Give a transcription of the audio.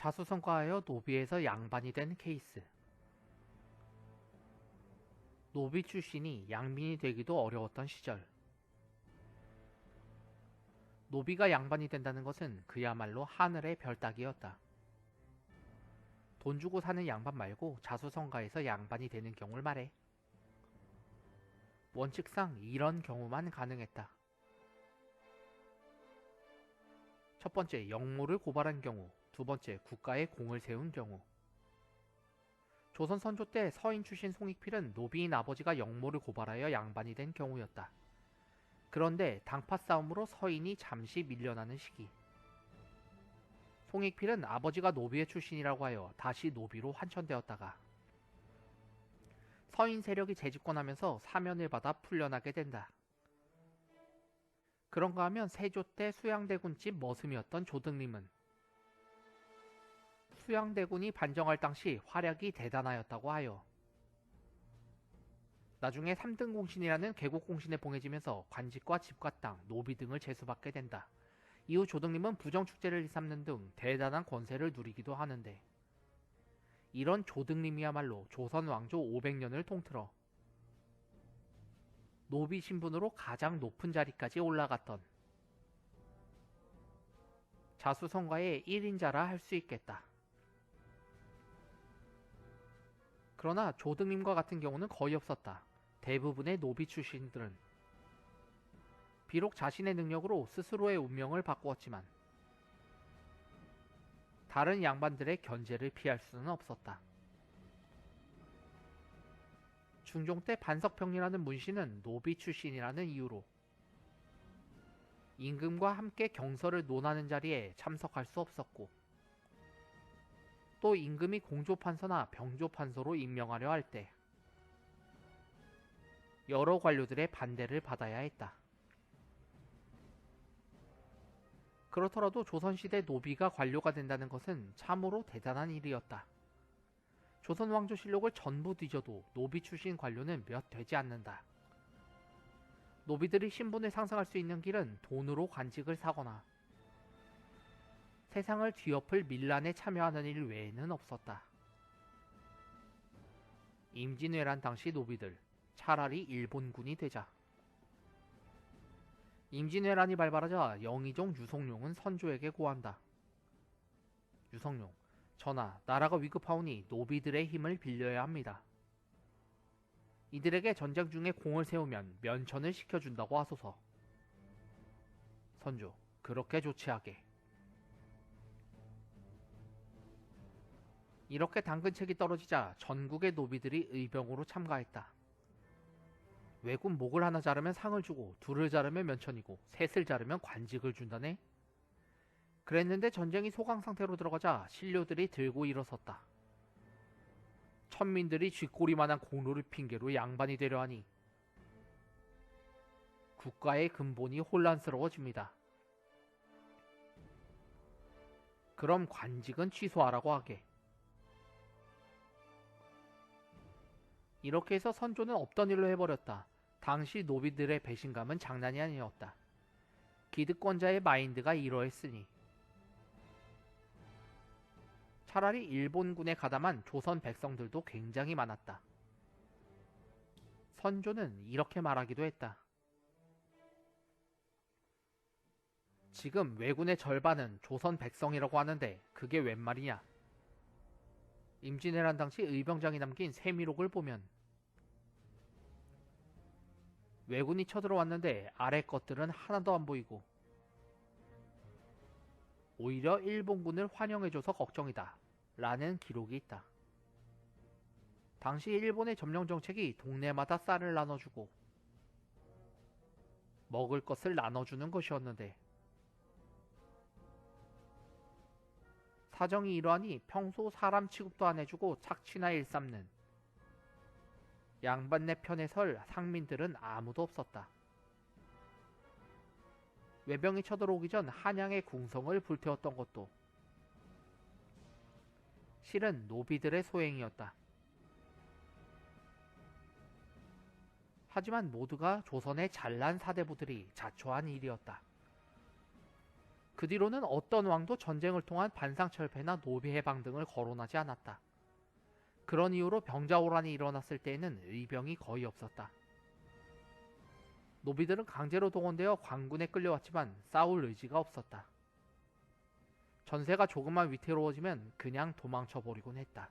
자수성가하여 노비에서 양반이 된 케이스. 노비 출신이 양민이 되기도 어려웠던 시절. 노비가 양반이 된다는 것은 그야말로 하늘의 별 따기였다. 돈 주고 사는 양반 말고 자수성가해서 양반이 되는 경우를 말해. 원칙상 이런 경우만 가능했다. 첫 번째, 영모를 고발한 경우. 두 번째, 국가에 공을 세운 경우. 조선 선조 때 서인 출신 송익필은 노비인 아버지가 영모를 고발하여 양반이 된 경우였다. 그런데 당파 싸움으로 서인이 잠시 밀려나는 시기. 송익필은 아버지가 노비의 출신이라고 하여 다시 노비로 환천되었다가 서인 세력이 재집권하면서 사면을 받아 풀려나게 된다. 그런가 하면 세조 때 수양대군집 머슴이었던 조등림은 수양대군이 반정할 당시 활약이 대단하였다고 하여 나중에 3등 공신이라는 계곡 공신에 봉해지면서 관직과 집과 땅, 노비 등을 제수받게 된다. 이후 조등림은 부정축제를 일삼는 등 대단한 권세를 누리기도 하는데, 이런 조등림이야말로 조선 왕조 500년을 통틀어 노비 신분으로 가장 높은 자리까지 올라갔던 자수성가의 1인자라 할 수 있겠다. 그러나 조등림과 같은 경우는 거의 없었다. 대부분의 노비 출신들은 비록 자신의 능력으로 스스로의 운명을 바꾸었지만 다른 양반들의 견제를 피할 수는 없었다. 중종 때 반석평이라는 문신은 노비 출신이라는 이유로 임금과 함께 경서를 논하는 자리에 참석할 수 없었고, 또 임금이 공조판서나 병조판서로 임명하려 할 때 여러 관료들의 반대를 받아야 했다. 그렇더라도 조선시대 노비가 관료가 된다는 것은 참으로 대단한 일이었다. 조선 왕조실록을 전부 뒤져도 노비 출신 관료는 몇 되지 않는다. 노비들이 신분을 상승할 수 있는 길은 돈으로 관직을 사거나 세상을 뒤엎을 밀란에 참여하는 일 외에는 없었다. 임진왜란 당시 노비들, 차라리 일본군이 되자. 임진왜란이 발발하자 영의정 유성룡은 선조에게 고한다. 유성룡, 전하, 나라가 위급하오니 노비들의 힘을 빌려야 합니다. 이들에게 전쟁 중에 공을 세우면 면천을 시켜준다고 하소서. 선조, 그렇게 조치하게. 이렇게 당근책이 떨어지자 전국의 노비들이 의병으로 참가했다. 왜군 목을 하나 자르면 상을 주고, 둘을 자르면 면천이고, 셋을 자르면 관직을 준다네? 그랬는데 전쟁이 소강상태로 들어가자 신료들이 들고 일어섰다. 천민들이 쥐꼬리만한 공로를 핑계로 양반이 되려 하니 국가의 근본이 혼란스러워집니다. 그럼 관직은 취소하라고 하게. 이렇게 해서 선조는 없던 일로 해버렸다. 당시 노비들의 배신감은 장난이 아니었다. 기득권자의 마인드가 이러했으니 차라리 일본군에 가담한 조선 백성들도 굉장히 많았다. 선조는 이렇게 말하기도 했다. 지금 왜군의 절반은 조선 백성이라고 하는데 그게 웬 말이냐? 임진왜란 당시 의병장이 남긴 세미록을 보면 왜군이 쳐들어왔는데 아래 것들은 하나도 안 보이고 오히려 일본군을 환영해줘서 걱정이다 라는 기록이 있다. 당시 일본의 점령 정책이 동네마다 쌀을 나눠주고 먹을 것을 나눠주는 것이었는데 사정이 이러하니 평소 사람 취급도 안 해주고 착취나 일삼는 양반네 편에 설 상민들은 아무도 없었다. 외병이 쳐들어오기 전 한양의 궁성을 불태웠던 것도 실은 노비들의 소행이었다. 하지만 모두가 조선의 잘난 사대부들이 자초한 일이었다. 그 뒤로는 어떤 왕도 전쟁을 통한 반상철폐나 노비해방 등을 거론하지 않았다. 그런 이유로 병자호란이 일어났을 때에는 의병이 거의 없었다. 노비들은 강제로 동원되어 관군에 끌려왔지만 싸울 의지가 없었다. 전세가 조금만 위태로워지면 그냥 도망쳐버리곤 했다.